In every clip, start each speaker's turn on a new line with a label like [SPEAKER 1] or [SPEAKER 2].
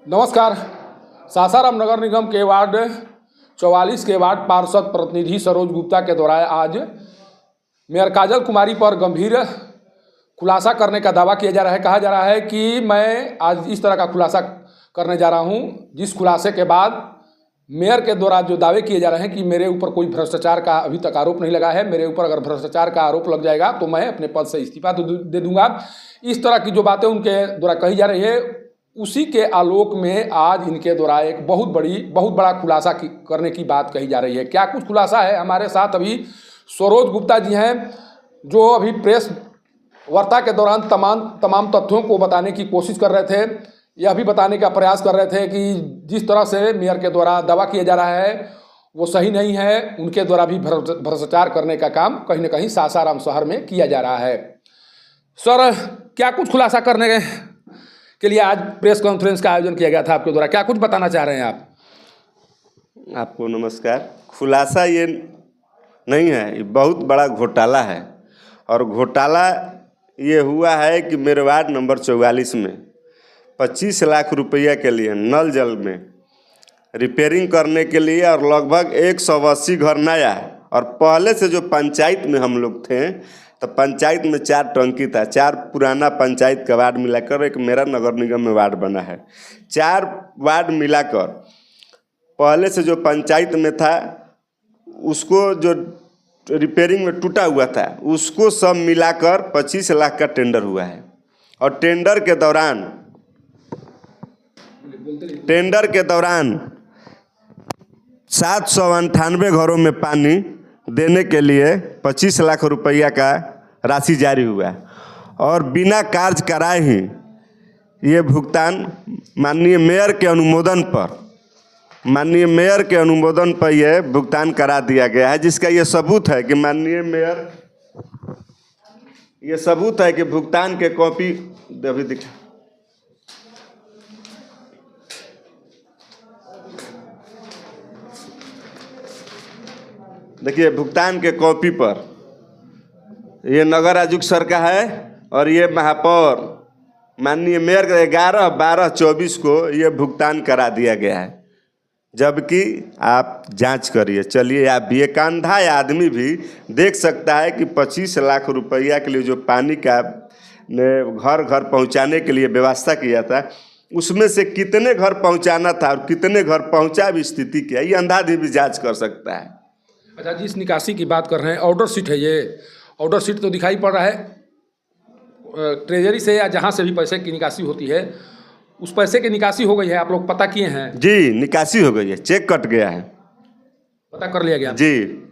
[SPEAKER 1] नमस्कार। सासाराम नगर निगम के वार्ड 44 के वार्ड पार्षद प्रतिनिधि सरोज गुप्ता के द्वारा आज मेयर काजल कुमारी पर गंभीर खुलासा करने का दावा किया जा रहा है। कहा जा रहा है कि मैं आज इस तरह का खुलासा करने जा रहा हूं, जिस खुलासे के बाद मेयर के द्वारा जो दावे किए जा रहे हैं कि मेरे ऊपर कोई भ्रष्टाचार का अभी तक आरोप नहीं लगा है, मेरे ऊपर अगर भ्रष्टाचार का आरोप लग जाएगा तो मैं अपने पद से इस्तीफा दे दूंगा। इस तरह की जो बातें उनके द्वारा कही जा रही है, उसी के आलोक में आज इनके द्वारा एक बहुत बड़ा खुलासा करने की बात कही जा रही है। क्या कुछ खुलासा है, हमारे साथ अभी सरोज गुप्ता जी हैं, जो अभी प्रेस वार्ता के दौरान तमाम तथ्यों को बताने की कोशिश कर रहे थे। यह भी बताने का प्रयास कर रहे थे कि जिस तरह से मेयर के द्वारा दावा किया जा रहा है वो सही नहीं है। उनके द्वारा भी भ्रष्टाचार करने का काम कहीं न कहीं सासाराम शहर में किया जा रहा है। सर, क्या कुछ खुलासा करने के लिए आज प्रेस कॉन्फ्रेंस का आयोजन किया गया था आपके द्वारा, क्या कुछ बताना चाह रहे हैं आप?
[SPEAKER 2] आपको नमस्कार। खुलासा ये नहीं है, ये बहुत बड़ा घोटाला है। और घोटाला ये हुआ है कि मेरे वार्ड नंबर 44 में 25 लाख रुपया के लिए नल जल में रिपेयरिंग करने के लिए और लगभग 180 घर नया है। और पहले से जो पंचायत में हम लोग थे तो पंचायत में 4 टंकी था, 4 पुराना पंचायत का वार्ड मिलाकर एक मेरा नगर निगम में वार्ड बना है। 4 वार्ड मिलाकर पहले से जो पंचायत में था उसको जो रिपेयरिंग में टूटा हुआ था उसको सब मिलाकर 25 लाख का टेंडर हुआ है। और टेंडर के दौरान 798 घरों में पानी देने के लिए 25 लाख रुपया का राशि जारी हुआ है। और बिना कार्य कराए ही ये भुगतान माननीय मेयर के अनुमोदन पर यह भुगतान करा दिया गया है, जिसका ये सबूत है कि माननीय मेयर, ये सबूत है कि भुगतान के कॉपी अभी दिखा, देखिए भुगतान के कॉपी पर ये नगर आयुक्त सर का है और ये महापौर माननीय मेयर का 11/12/24 को ये भुगतान करा दिया गया है। जबकि आप जांच करिए, चलिए आप भी, एक अंधा आदमी भी देख सकता है कि 25 लाख रुपया के लिए जो पानी का घर घर पहुंचाने के लिए व्यवस्था किया था उसमें से कितने घर पहुंचाना था और कितने घर पहुंचा भी स्थिति क्या, ये अंधा आदमी भी जांच कर सकता है।
[SPEAKER 1] अच्छा, जिस निकासी की बात कर रहे हैं, ऑर्डर शीट है, ये ऑर्डर शीट तो दिखाई पड़ रहा है ट्रेजरी से या जहाँ से भी पैसे की निकासी होती है, उस पैसे की निकासी हो गई है, आप लोग पता किए हैं?
[SPEAKER 2] जी, निकासी हो गई है, चेक कट गया है,
[SPEAKER 1] पता कर लिया गया
[SPEAKER 2] जी।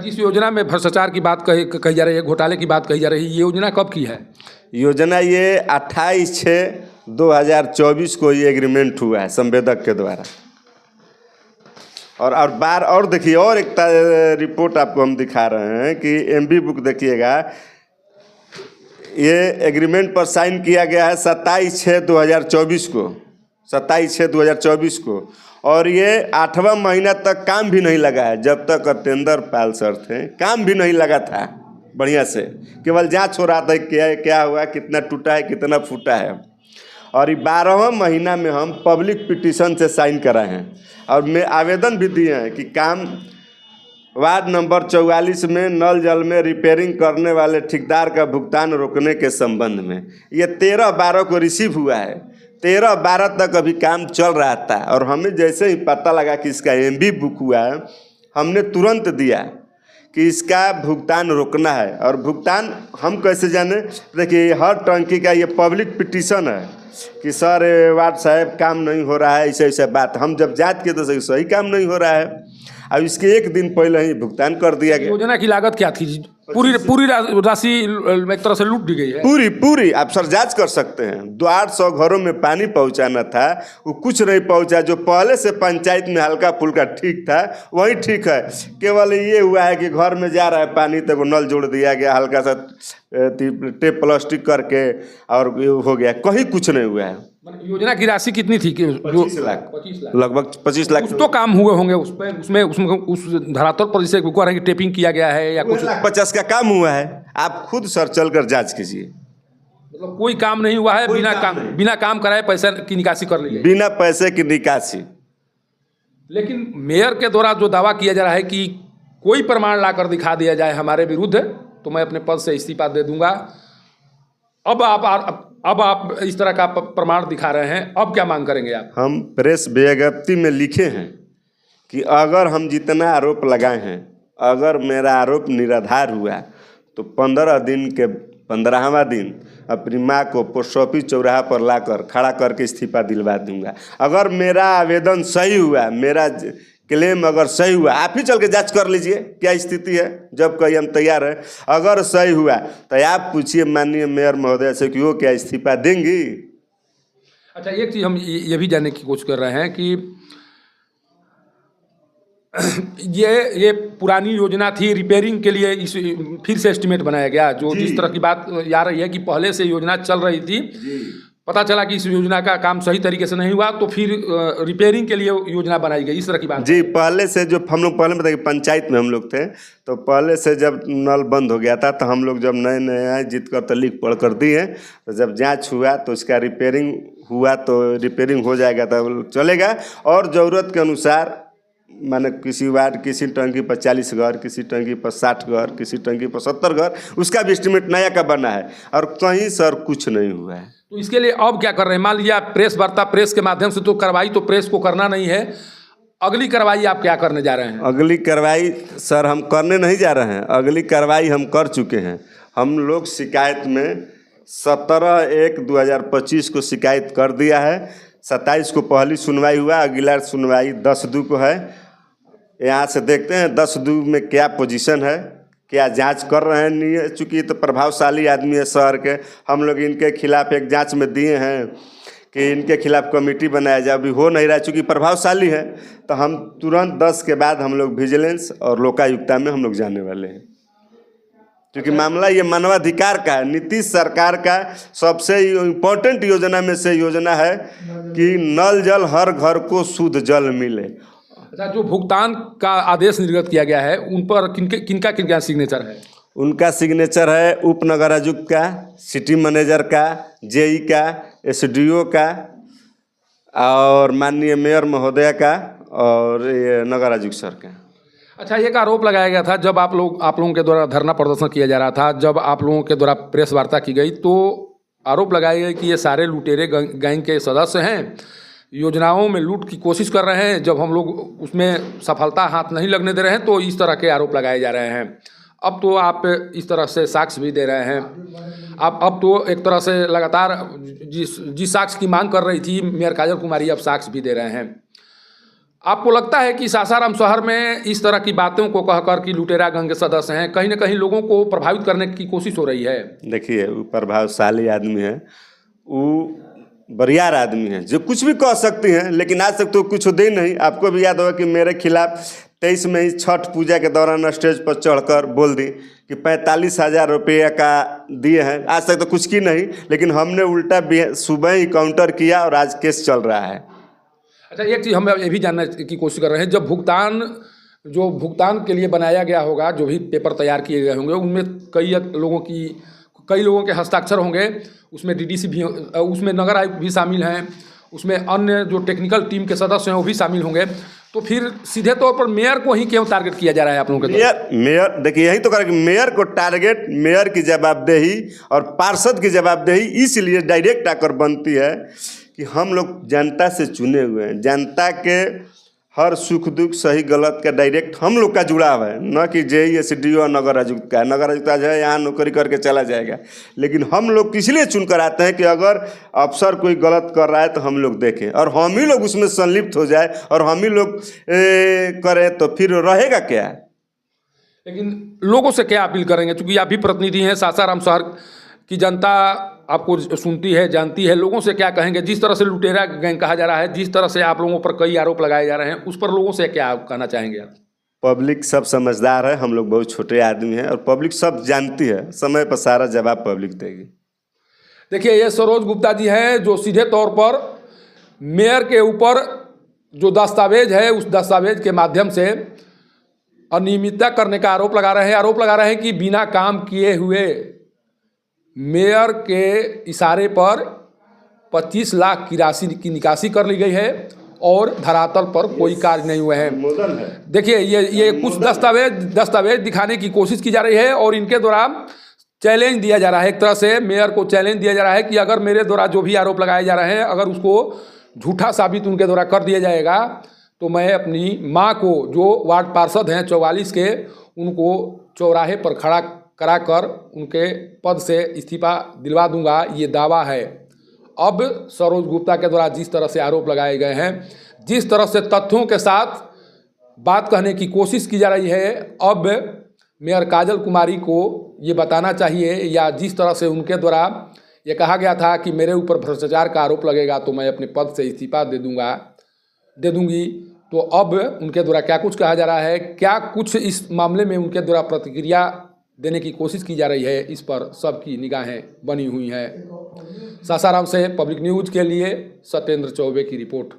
[SPEAKER 1] जिस योजना में भ्रष्टाचार की बात कही जा रही है, घोटाले की बात कही जा रही है, ये योजना कब की है?
[SPEAKER 2] योजना ये 28/6/2024 को ये एग्रीमेंट हुआ है संवेदक के द्वारा। और देखिए, और एक रिपोर्ट आपको हम दिखा रहे हैं कि एमबी बुक देखिएगा, ये एग्रीमेंट पर साइन किया गया है 27/6/2024 को, 27/6/2024 को। और ये 8वां महीना तक काम भी नहीं लगा है, जब तक टेंडर पाल सर थे काम भी नहीं लगा था बढ़िया से, केवल जांच हो रहा था क्या हुआ, कितना टूटा है, कितना फूटा है। और ये 12वां महीना में हम पब्लिक पिटीशन से साइन कराए हैं और मैं आवेदन भी दिए हैं कि काम वार्ड नंबर 44 में नल जल में रिपेयरिंग करने वाले ठेकेदार का भुगतान रोकने के संबंध में ये 13/12 को रिसीव हुआ है। 13/12 तक अभी काम चल रहा था और हमें जैसे ही पता लगा कि इसका एमबी बुक हुआ है, हमने तुरंत दिया कि इसका भुगतान रोकना है। और भुगतान हम कैसे जाने, देखिए हर टंकी का ये पब्लिक पिटीशन है कि सर वार्ड साहब काम नहीं हो रहा है, ऐसे बात। हम जब जांच किए तो सही काम नहीं हो रहा है। अब इसके एक दिन पहले ही भुगतान कर दिया गया।
[SPEAKER 1] योजना की लागत क्या थी? पूरी राशि एक तरह से लूट दी गई है।
[SPEAKER 2] पूरी आप सर जांच कर सकते हैं। 800 घरों में पानी पहुंचाना था, वो कुछ नहीं पहुंचा। जो पहले से पंचायत में हल्का फुल्का ठीक था वही ठीक है। केवल ये हुआ है कि घर में जा रहा है पानी तो नल जोड़ दिया गया हल्का सा टेप प्लास्टिक करके और हो गया, कहीं कुछ नहीं हुआ है।
[SPEAKER 1] योजना की राशि कितनी थी?
[SPEAKER 2] 25 लाख, लगभग 25 लाख।
[SPEAKER 1] कुछ तो काम हुए होंगे उसमें उस धरातल पर, जिसे कह रहे हैं कि टेपिंग किया गया है या कुछ
[SPEAKER 2] 1,50,000 का काम हुआ है। आप खुद सर चल कर जाँच कीजिए।
[SPEAKER 1] मतलब कोई काम नहीं हुआ है,
[SPEAKER 2] कोई काम नहीं।
[SPEAKER 1] बिना काम कराए पैसे की निकासी कर ली गई।
[SPEAKER 2] बिना पैसे की निकासी।
[SPEAKER 1] लेकिन मेयर के द्वारा जो दावा किया जा रहा है कि कोई प्रमाण लाकर दिखा दिया जाए हमारे विरुद्ध तो मैं अपने पद से इस्तीफा दे दूंगा। अब आप इस तरह का प्रमाण दिखा रहे हैं, अब क्या मांग करेंगे आप?
[SPEAKER 2] हम प्रेस विज्ञप्ति में लिखे हैं कि अगर हम जितना आरोप लगाए हैं, अगर मेरा आरोप निराधार हुआ तो 15 दिन के 15वां दिन अपनी माँ को पोस्ट ऑफिस चौराहा पर लाकर खड़ा करके इस्तीफा दिलवा दूंगा। अगर मेरा आवेदन सही हुआ, मेरा क्लेम अगर सही हुआ, आप ही चल के जांच कर लीजिए क्या स्थिति है, जब कहीं हम तैयार हैं। अगर सही हुआ तो आप पूछिए माननीय मेयर महोदय से कि वो क्या इस्तीफा देंगी।
[SPEAKER 1] अच्छा, एक चीज़ हम ये भी जानने की कोशिश कर रहे हैं कि ये पुरानी योजना थी, रिपेयरिंग के लिए इस फिर से एस्टीमेट बनाया गया, जो जिस तरह की बात आ रही है कि पहले से योजना चल रही थी, पता चला कि इस योजना का काम सही तरीके से नहीं हुआ तो फिर रिपेयरिंग के लिए योजना बनाई गई, इस तरह की बात। जी,
[SPEAKER 2] पहले से जो हम लोग पहले बताइए पंचायत में हम लोग थे, तो पहले से जब नल बंद हो गया था तो हम लोग जब नए नए आए जीत कर तो लिख पढ़ कर दिए, तो जब जांच हुआ तो इसका रिपेयरिंग हुआ तो रिपेयरिंग हो जाएगा तो चलेगा। और ज़रूरत के अनुसार माने किसी वार्ड किसी टंकी पर 40 घर, किसी टंकी पर 60 घर, किसी टंकी पर 70 घर, उसका भी एस्टीमेट नया का बना है और कहीं सर कुछ नहीं हुआ है।
[SPEAKER 1] तो इसके लिए अब क्या कर रहे हैं? मान लीजिए आप प्रेस वार्ता, प्रेस के माध्यम से तो कार्रवाई तो प्रेस को करना नहीं है, अगली कार्रवाई आप क्या करने जा रहे हैं?
[SPEAKER 2] अगली कार्रवाई सर हम करने नहीं जा रहे हैं, अगली कार्रवाई हम कर चुके हैं। हम लोग शिकायत में 17/1/2025 को शिकायत कर दिया है। 27 को पहली सुनवाई हुआ, अगला सुनवाई 10/2 को है। यहाँ से देखते हैं 10/2 में क्या पोजीशन है, क्या जांच कर रहे हैं। नहीं, चूँकि तो प्रभावशाली आदमी है शहर के, हम लोग इनके खिलाफ एक जांच में दिए हैं कि इनके खिलाफ कमेटी बनाया जाए, अभी हो नहीं रहा। चूँकि प्रभावशाली है तो हम तुरंत 10 के बाद हम लोग विजिलेंस और लोकायुक्ता में हम लोग जाने वाले हैं, क्योंकि मामला ये मानवाधिकार का है। नीतीश सरकार का सबसे इम्पोर्टेंट योजना में से योजना है कि नल जल हर घर को शुद्ध जल मिले।
[SPEAKER 1] अच्छा, जो भुगतान का आदेश निर्गत किया गया है उन पर किनका सिग्नेचर है?
[SPEAKER 2] उनका सिग्नेचर है उप नगर आयुक्त का, सिटी मैनेजर का, जेई का, एसडीओ का और माननीय मेयर महोदय का और ये नगर आयुक्त सर का।
[SPEAKER 1] अच्छा, एक आरोप लगाया गया था जब आप लोगों के द्वारा धरना प्रदर्शन किया जा रहा था, जब आप लोगों के द्वारा प्रेस वार्ता की गई तो आरोप लगाया गया कि ये सारे लुटेरे गैंग के सदस्य हैं, योजनाओं में लूट की कोशिश कर रहे हैं, जब हम लोग उसमें सफलता हाथ नहीं लगने दे रहे हैं तो इस तरह के आरोप लगाए जा रहे हैं। अब तो आप इस तरह से साक्ष्य भी दे रहे हैं। आप अब तो एक तरह से लगातार जिस साक्ष्य की मांग कर रही थी मेयर काजल कुमारी, अब साक्ष्य भी दे रहे हैं। आपको लगता है कि सासाराम शहर में इस तरह की बातों को कहकर कि लुटेरा गैंग के सदस्य हैं, कहीं ना कहीं लोगों को प्रभावित करने की कोशिश हो रही है? देखिए,
[SPEAKER 2] वो प्रभावशाली आदमी है, वो बरियार आदमी है, जो कुछ भी कह सकती हैं, लेकिन आज तक तो कुछ दे नहीं। आपको भी याद होगा कि मेरे खिलाफ 23 में ही छठ पूजा के दौरान स्टेज पर चढ़कर बोल दी कि 45,000 रुपये का दिए हैं, आज तक तो कुछ की नहीं, लेकिन हमने उल्टा सुबह ही काउंटर किया और आज केस चल रहा है।
[SPEAKER 1] अच्छा, एक चीज़ हम ये भी जानने की कोशिश कर रहे हैं, जब भुगतान के लिए बनाया गया होगा, जो भी पेपर तैयार किए गए होंगे, उनमें कई लोगों के हस्ताक्षर होंगे, उसमें डीडीसी भी, उसमें नगर आयुक्त भी शामिल हैं, उसमें अन्य जो टेक्निकल टीम के सदस्य हैं वो भी शामिल होंगे, तो फिर सीधे तौर पर मेयर को ही क्यों टारगेट किया जा रहा है आप लोगों के?
[SPEAKER 2] मेयर देखिए, यही तो करें कि मेयर को टारगेट, मेयर की जवाबदेही और पार्षद की जवाबदेही इसलिए डायरेक्ट आकर बनती है कि हम लोग जनता से चुने हुए हैं, जनता के हर सुख दुख सही गलत का डायरेक्ट हम लोग का जुड़ाव है, न कि जेई एसडीओ और नगर आयुक्त का। नगर आयुक्त आज है यहाँ नौकरी करके चला जाएगा, लेकिन हम लोग इसलिए चुन कर आते हैं कि अगर अफसर कोई गलत कर रहा है तो हम लोग देखें और हम ही लोग उसमें संलिप्त हो जाए और हम ही लोग करें तो फिर रहेगा क्या?
[SPEAKER 1] लेकिन लोगों से क्या अपील करेंगे, क्योंकि आप भी प्रतिनिधि हैं, सासाराम शहर की जनता आपको सुनती है, जानती है, लोगों से क्या कहेंगे? जिस तरह से लुटेरा गैंग कहा जा रहा है, जिस तरह से आप लोगों पर कई आरोप लगाए जा रहे हैं, उस पर लोगों से क्या कहना चाहेंगे आप?
[SPEAKER 2] पब्लिक सब समझदार है, हम लोग बहुत छोटे आदमी हैं और पब्लिक सब जानती है, समय पर सारा जवाब पब्लिक देगी।
[SPEAKER 1] देखिए, ये सरोज गुप्ता जी हैं जो सीधे तौर पर मेयर के ऊपर जो दस्तावेज है उस दस्तावेज के माध्यम से अनियमितता करने का आरोप लगा रहे हैं कि बिना काम किए हुए मेयर के इशारे पर 25 लाख की राशि की निकासी कर ली गई है और धरातल पर कोई कार्य नहीं हुए हैं।
[SPEAKER 2] अनुमोदन है।
[SPEAKER 1] देखिए ये कुछ दस्तावेज दिखाने की कोशिश की जा रही है और इनके द्वारा चैलेंज दिया जा रहा है, एक तरह से मेयर को चैलेंज दिया जा रहा है कि अगर मेरे द्वारा जो भी आरोप लगाए जा रहे हैं अगर उसको झूठा साबित उनके द्वारा कर दिया जाएगा तो मैं अपनी माँ को, जो वार्ड पार्षद हैं 44 के, उनको चौराहे पर खड़ा कराकर उनके पद से इस्तीफा दिलवा दूंगा, ये दावा है। अब सरोज गुप्ता के द्वारा जिस तरह से आरोप लगाए गए हैं, जिस तरह से तथ्यों के साथ बात कहने की कोशिश की जा रही है, अब मेयर काजल कुमारी को ये बताना चाहिए, या जिस तरह से उनके द्वारा ये कहा गया था कि मेरे ऊपर भ्रष्टाचार का आरोप लगेगा तो मैं अपने पद से इस्तीफा दे दूंगी, तो अब उनके द्वारा क्या कुछ कहा जा रहा है, क्या कुछ इस मामले में उनके द्वारा प्रतिक्रिया देने की कोशिश की जा रही है, इस पर सबकी निगाहें बनी हुई हैं। सासाराम से पब्लिक न्यूज़ के लिए सत्येंद्र चौबे की रिपोर्ट।